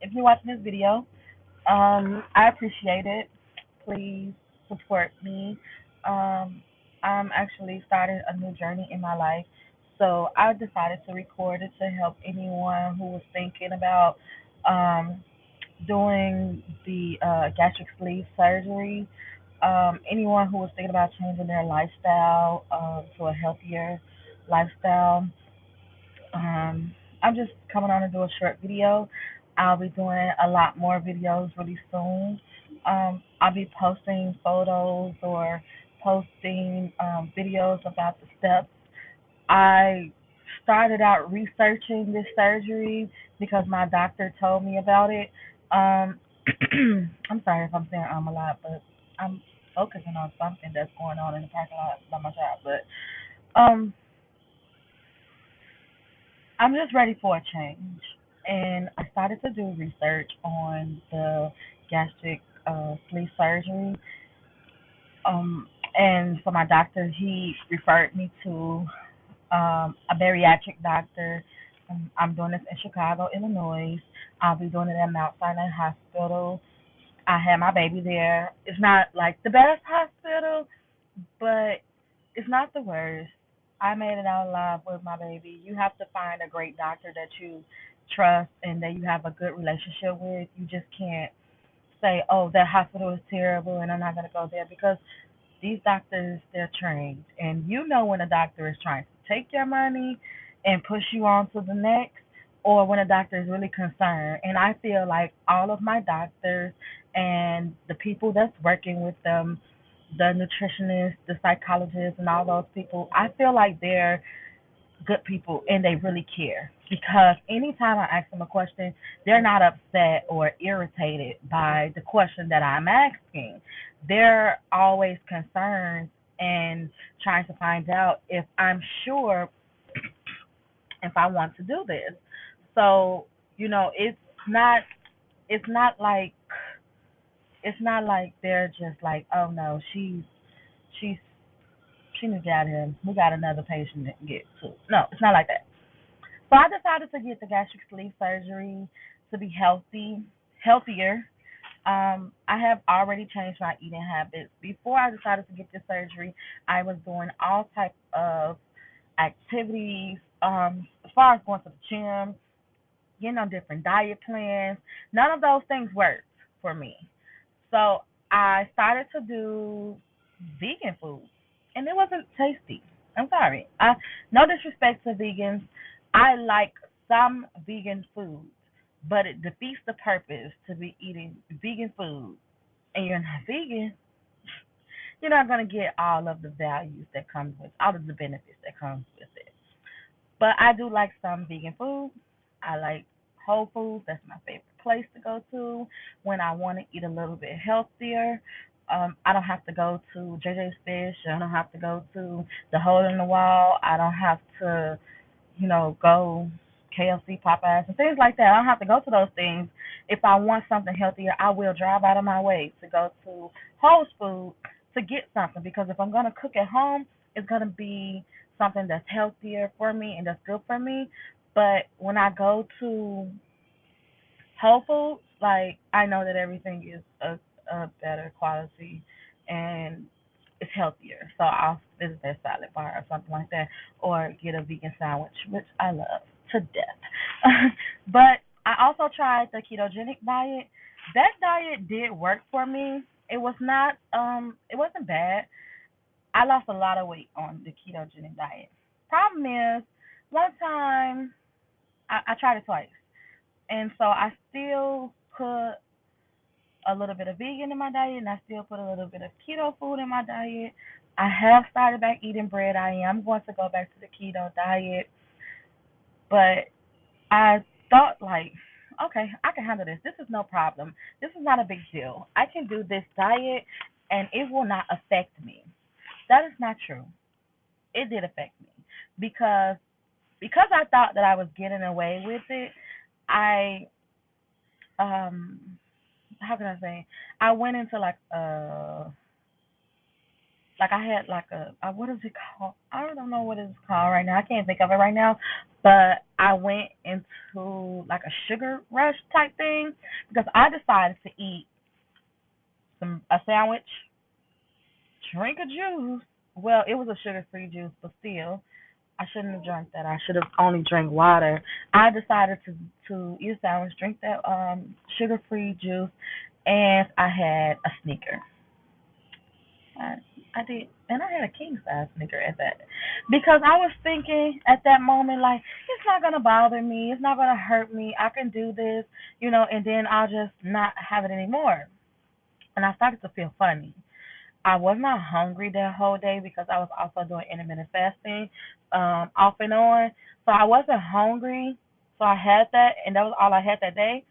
If you're watching this video, I appreciate it. Please support me. Um, I'm actually starting a new journey in my life, so I decided to record it to help anyone who was thinking about um, doing the gastric sleeve surgery. Anyone who was thinking about changing their lifestyle to a healthier lifestyle. I'm just coming on to do a short video. I'll be doing a lot more videos really soon. I'll be posting photos or posting videos about the steps. I started out researching this surgery because my doctor told me about it. Um, I'm sorry if I'm saying a lot, but I'm focusing on something that's going on in the parking lot by my job. But I'm just ready for a change. And I started to do research on the gastric sleeve surgery. And so my doctor, he referred me to a bariatric doctor. I'm doing this in Chicago, Illinois. I'll be doing it at Mount Sinai Hospital. I had my baby there. It's not like the best hospital, but it's not the worst. I made it out alive with my baby. You have to find a great doctor that you trust and that you have a good relationship with. You just can't say, "Oh, that hospital is terrible and I'm not going to go there," because these doctors, they're trained. And you know when a doctor is trying to take your money and push you on to the next, or when a doctor is really concerned. And I feel like all of my doctors and the people that's working with them, the nutritionists, the psychologists, and all those people, I feel like they're good people and they really care. Because anytime I ask them a question, they're not upset or irritated by the question that I'm asking. They're always concerned and trying to find out if I'm sure if I want to do this. So, not it's not like it's not like they're just like, "Oh no, she's she needs to get out of here. We got another patient to get to." No, it's not like that. So I decided to get the gastric sleeve surgery to be healthier. I have already changed my eating habits. Before I decided to get this surgery, I was doing all types of activities, as far as going to the gym, getting on different diet plans. None of those things worked for me. So I started to do vegan food, and it wasn't tasty. I'm sorry. No disrespect to vegans. I like some vegan food, but it defeats the purpose to be eating vegan food, and you're not vegan. You're not gonna get all of the values that comes with all of the benefits that comes with it. But I do like some vegan food. I like Whole Foods. That's my favorite place to go to when I want to eat a little bit healthier. I don't have to go to JJ's Fish. I don't have to go to the Hole in the Wall. I don't have to, go KFC, Popeyes, and things like that. I don't have to go to those things. If I want something healthier, I will drive out of my way to go to Whole Foods to get something because if I'm gonna cook at home, it's gonna be something that's healthier for me and that's good for me. But when I go to Whole Foods, like I know that everything is a better quality and it's healthier. So I'll visit their salad bar or something like that, or get a vegan sandwich, which I love to death. But I also tried the ketogenic diet. That diet did work for me. It wasn't bad. I lost a lot of weight on the ketogenic diet. Problem is, one time I tried it twice, and so I still put a little bit of vegan in my diet, and I still put a little bit of keto food in my diet. I have started back eating bread. I am going to go back to the keto diet, but I thought like, okay, I can handle this. This is no problem. This is not a big deal. I can do this diet, and it will not affect me. That is not true. It did affect me because I thought that I was getting away with it. I um how can I say? I went into like I had like what is it called? I don't know what it's called right now. I can't think of it right now. But I went into like a sugar rush type thing because I decided to eat a sandwich, drink a juice. Well, it was a sugar-free juice, but still, I shouldn't have drank that. I should have only drank water. I decided to eat a sandwich, drink that sugar-free juice, and I had a Snicker. I, I did, and I had a king size Snicker at that, because I was thinking at that moment like it's not gonna bother me, it's not gonna hurt me. I can do this, and then I'll just not have it anymore. And I started to feel funny. I was not hungry that whole day because I was also doing intermittent fasting, off and on. So I wasn't hungry. So I had that, and that was all I had that day.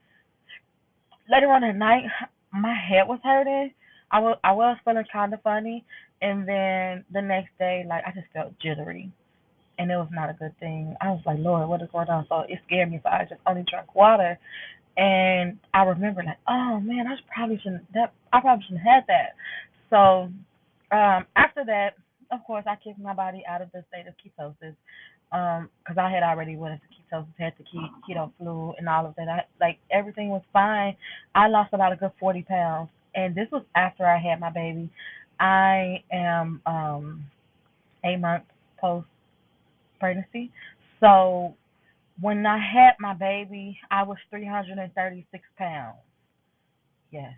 Later on at night, my head was hurting. I was feeling kind of funny, and then the next day, like I just felt jittery, and it was not a good thing. I was like, Lord, what is going on? So it scared me. So I just only drank water, and I remember like, oh man, I probably shouldn't have had that. So after that, of course, I kicked my body out of the state of ketosis, because I had already went into ketosis, had the keto flu and all of that. Like everything was fine. I lost about a good 40 pounds, and this was after I had my baby. I am 8 months post pregnancy, so when I had my baby, I was 336 pounds. Yes,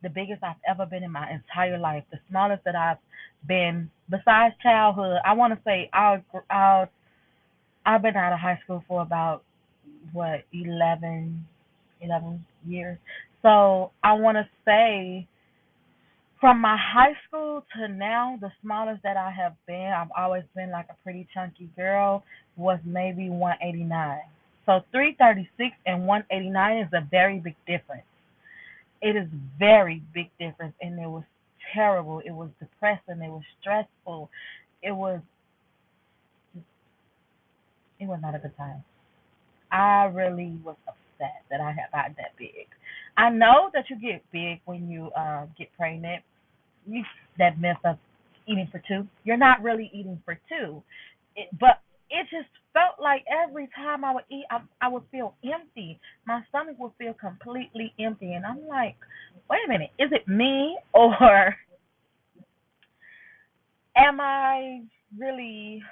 the biggest I've ever been in my entire life. The smallest that I've been besides childhood. I want to say I've been out of high school for about what 11 years. So I want to say from my high school to now, the smallest that I have been, I've always been like a pretty chunky girl, was maybe 189. So 336 and 189 is a very big difference. It is very big difference, and it was terrible. It was depressing. It was stressful. It was it was not a good time. I really was upset that I had gotten that big. I know that you get big when you get pregnant. You, that myth of eating for two. You're not really eating for two. But it just felt like every time I would eat, I would feel empty. My stomach would feel completely empty, and I'm like, wait a minute, is it me or am I really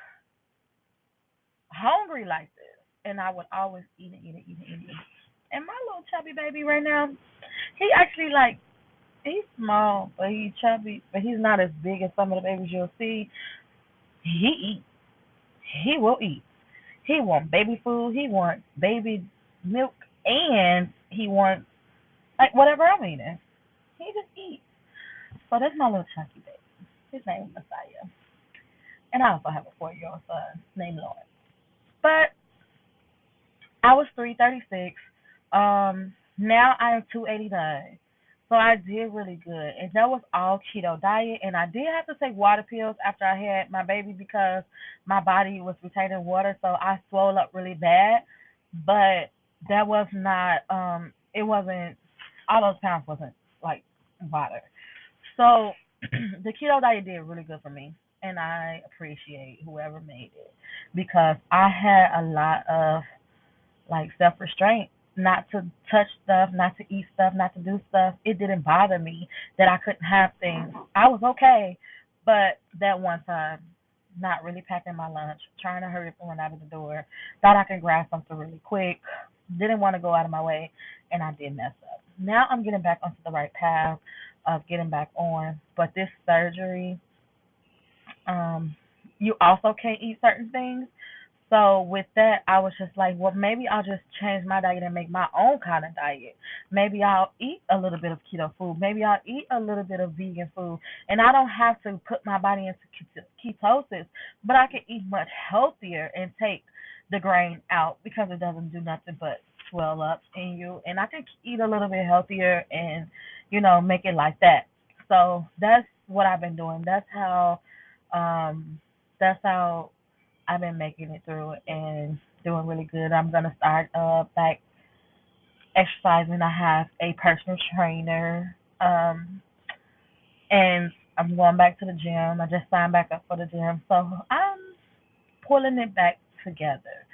hungry like this? And I would always eat and eat and eat and eat. And my little chubby baby right now, he actually like he's small, but he's chubby, but he's not as big as some of the babies you'll see. He eats. He will eat. He wants baby food. He wants baby milk, and he wants like whatever I'm eating. He just eats. So that's my little chunky baby. His name is Messiah, and I also have a 4-year-old son named Lawrence. But I was 336. Now I am 289. So I did really good, and that was all keto diet. And I did have to take water pills after I had my baby because my body was retaining water, so I swelled up really bad. But that was not. It wasn't. All those pounds wasn't like water. So the keto diet did really good for me, and I appreciate whoever made it because I had a lot of like self restraint, not to touch stuff, not to eat stuff, not to do stuff. It didn't bother me that I couldn't have things. I was okay, but that one time, not really packing my lunch, trying to hurry up and run out of the door, thought I could grab something really quick, didn't want to go out of my way, and I did mess up. Now I'm getting back onto the right path of getting back on, but this surgery, um, you also can't eat certain things. So with that, I was just like, well, maybe I'll just change my diet and make my own kind of diet. Maybe I'll eat a little bit of keto food. Maybe I'll eat a little bit of vegan food, and I don't have to put my body into ketosis, but I can eat much healthier and take the grain out because it doesn't do nothing but swell up in you. And I can eat a little bit healthier and make it like that. So that's what I've been doing. Um, that's how I've been making it through and doing really good. I'm gonna start back exercising. I have a personal trainer, and I'm going back to the gym. I just signed back up for the gym, so I'm pulling it back together.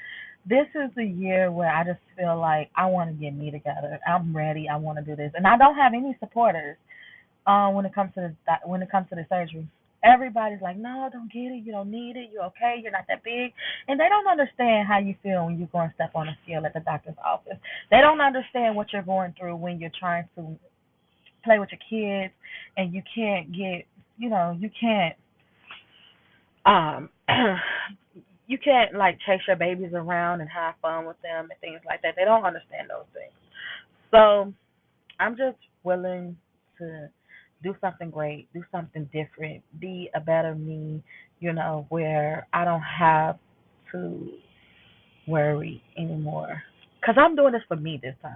This is the year where I just feel like I want to get me together. I'm ready. I want to do this, and I don't have any supporters. When it comes to the surgery, everybody's like, no, don't get it. You don't need it. You're okay. You're not that big, and they don't understand how you feel when you go and step on a scale at the doctor's office. They don't understand what you're going through when you're trying to play with your kids, and you can't get, you can't um you can't like chase your babies around and have fun with them and things like that. They don't understand those things. So I'm just willing to do something great, do something different, be a better me, where I don't have to worry anymore. Cause I'm doing this for me this time.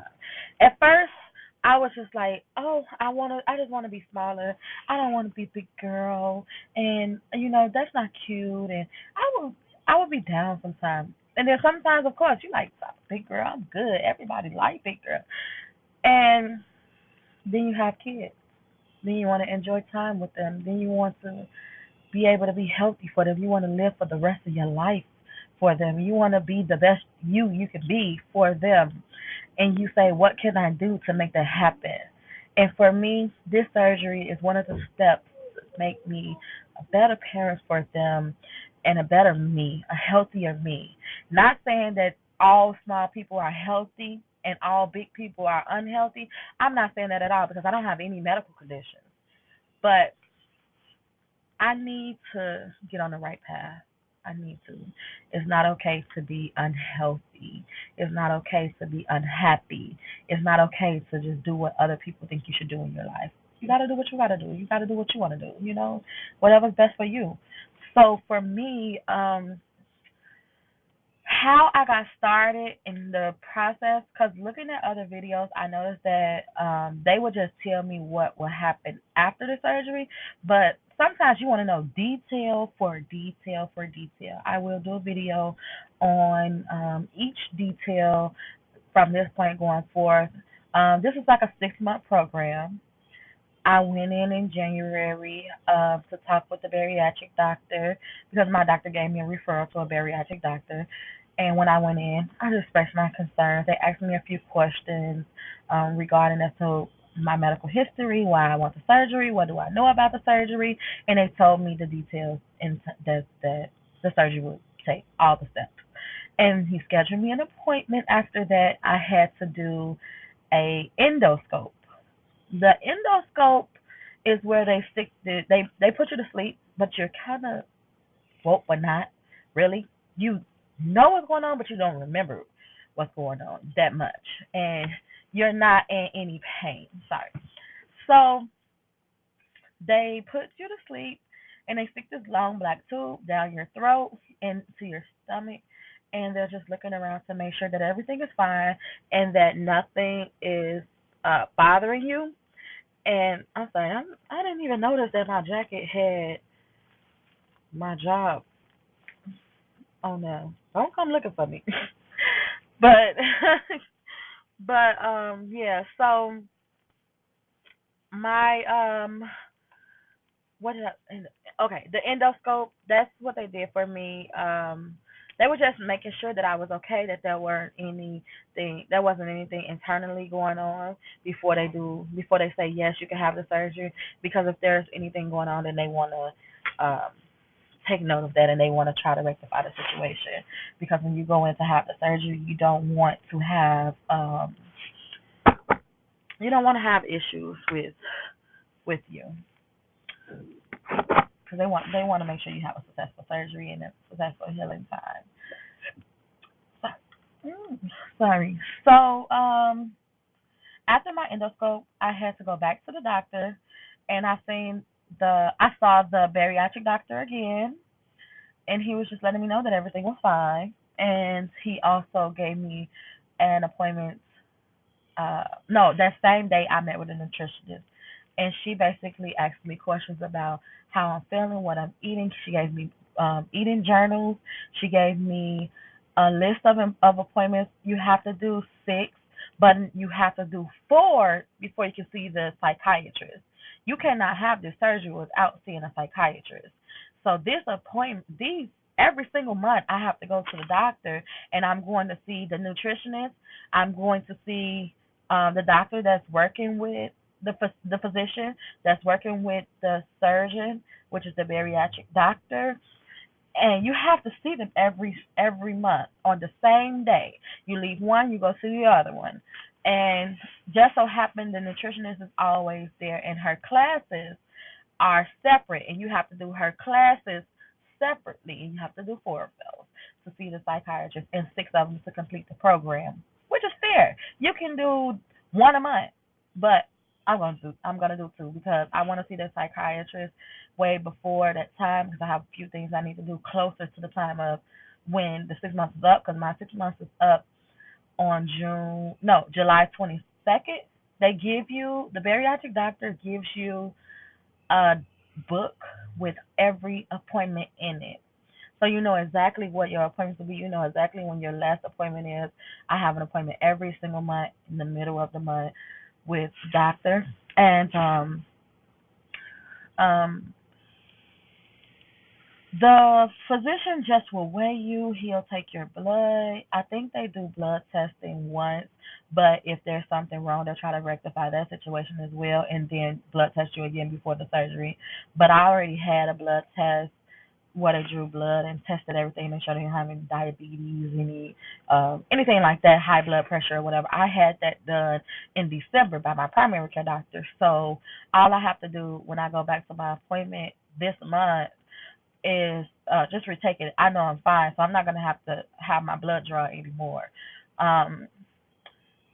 At first, I was just like, oh, I just wanna be smaller. I don't want to be big girl, and that's not cute. And I would be down sometimes. And then sometimes, of course, you like big girl. I'm good. Everybody like big girl. And then you have kids. Then you want to enjoy time with them. Then you want to be able to be healthy for them. You want to live for the rest of your life for them. You want to be the best you can be for them. And you say, what can I do to make that happen? And for me, this surgery is one of the steps to make me a better parent for them and a better me, a healthier me. Not saying that all small people are healthy and all big people are unhealthy. I'm not saying that at all because I don't have any medical conditions. But I need to get on the right path. I need to. It's not okay to be unhealthy. It's not okay to be unhappy. It's not okay to just do what other people think you should do in your life. You got to do what you got to do. You got to do what you want to do, whatever's best for you. So for me, how I got started in the process, because looking at other videos, I noticed that they would just tell me what will happen after the surgery, but sometimes you want to know detail for detail for detail. I will do a video on each detail from this point going forth. This is like a 6-month program. I went in January to talk with the bariatric doctor because my doctor gave me a referral to a bariatric doctor. And when I went in, I just expressed my concerns. They asked me a few questions regarding as to my medical history, why I want the surgery, what do I know about the surgery, and they told me the details and that the surgery would take, all the steps. And he scheduled me an appointment. After that, I had to do a endoscope. The endoscope is where they stick they put you to sleep, but you're kind of woke, but not really. You know what's going on, but you don't remember what's going on that much, and you're not in any pain. Sorry. So they put you to sleep, and they stick this long black tube down your throat into your stomach, and they're just looking around to make sure that everything is fine and that nothing is bothering you. And I'm sorry, I didn't even notice that my jacket had my job on there. Don't come looking for me. but yeah, so my what did okay, the endoscope, that's what they did for me. They were just making sure that I was okay, that there wasn't anything internally going on before they say yes, you can have the surgery. Because if there's anything going on, then they want to take note of that and they want to try to rectify the situation. Because when you go in to have the surgery, you don't want to have issues with you, because they want to make sure you have a successful surgery and a successful healing time. So, sorry. So after my endoscope, I had to go back to the doctor, and I saw the bariatric doctor again, and he was just letting me know that everything was fine, and he also gave me an appointment. No, that same day I met with a nutritionist, and she basically asked me questions about how I'm feeling, what I'm eating. She gave me eating journals. She gave me a list of appointments. You have to do 6, but you have to do 4 before you can see the psychiatrist. You cannot have this surgery without seeing a psychiatrist. So this appointment, these every single month I have to go to the doctor, and I'm going to see the nutritionist. I'm going to see the doctor that's working with the physician that's working with the surgeon, which is the bariatric doctor, and you have to see them every month on the same day. You leave one, you go see the other one, and just so happen the nutritionist is always there, and her classes are separate, and you have to do her classes separately, and you have to do four of those to see the psychiatrist, and six of them to complete the program, which is fair. You can do one a month, but I'm gonna do two because I want to see the psychiatrist way before that time because I have a few things I need to do closer to the time of when the 6 months is up because my 6 months is up on July 22nd. They give you the bariatric doctor gives you a book with every appointment in it. So you know exactly what your appointments will be. You know exactly when your last appointment is. I have an appointment every single month in the middle of the month with doctor. And um the physician just will weigh you. He'll take your blood. I think they do blood testing once, but if there's something wrong, they'll try to rectify that situation as well and then blood test you again before the surgery. But I already had a blood test where they drew blood and tested everything, make sure they didn't have any diabetes, anything like that, high blood pressure or whatever. I had that done in December by my primary care doctor. So all I have to do when I go back to my appointment this month is just retake it. I know I'm fine, so I'm not gonna have to have my blood drawn anymore. Um,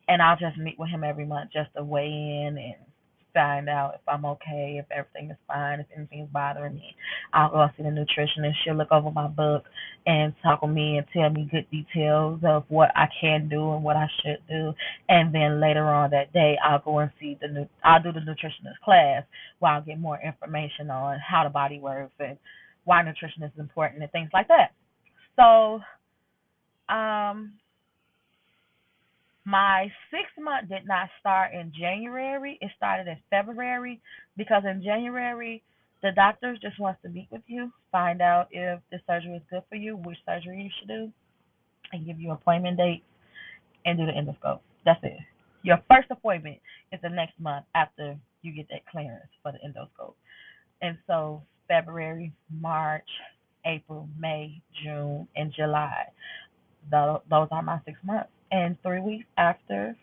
and I'll just meet with him every month just to weigh in and find out if I'm okay, if everything is fine, if anything's bothering me. I'll go see the nutritionist. She'll look over my book and talk with me and tell me good details of what I can do and what I should do. And then later on that day, I'll go and see I'll do the nutritionist class where I'll get more information on how the body works and why nutrition is important and things like that. So, um, my 6 month did not start in January. It started in February because in January the doctor just wants to meet with you, find out if the surgery is good for you, which surgery you should do, and give you appointment date and do the endoscope. That's it. Your first appointment is the next month after you get that clearance for the endoscope. And so February, March, April, May, June, and July. Those are my 6 months. And 3 weeks after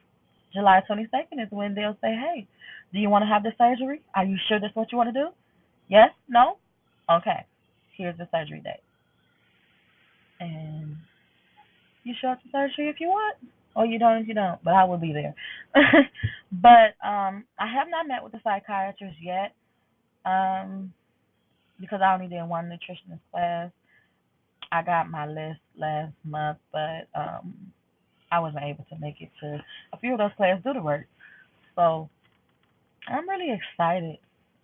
July 22nd is when they'll say, hey, do you want to have the surgery? Are you sure that's what you want to do? Yes? No? Okay. Here's the surgery date. And you show up to surgery if you want, or you don't if you don't. But I will be there. But I have not met with the psychiatrist yet um, because I only did one nutritionist class. I got my list last month, but I wasn't able to make it to a few of those classes due to work. So I'm really excited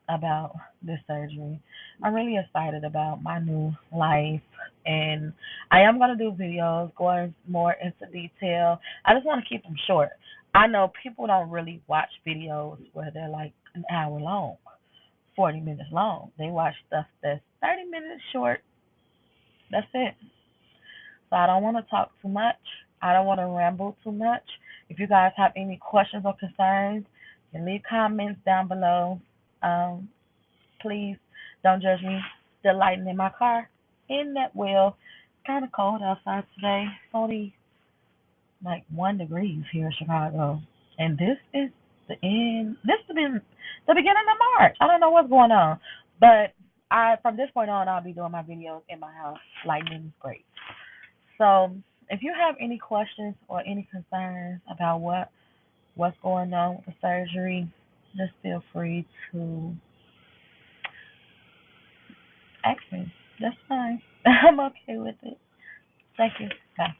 about this surgery. I'm really excited about my new life, and I am going to do videos going more into detail. I just want to keep them short. I know people don't really watch videos where they're like an hour long, 40 minutes long. They watch stuff that's 30 minutes short. That's it. So I don't want to talk too much. I don't want to ramble too much. If you guys have any questions or concerns, you can leave comments down below. Um, please don't judge me. Still lighting in my car. In that well. It's kind of cold outside today. It's only like 1 degrees here in Chicago. And this is the end. This has been the beginning of March. I don't know what's going on. But from this point on, I'll be doing my videos in my house. Lighting is great. So if you have any questions or any concerns about what's going on with the surgery, just feel free to ask me. That's fine. I'm okay with it. Thank you. Bye.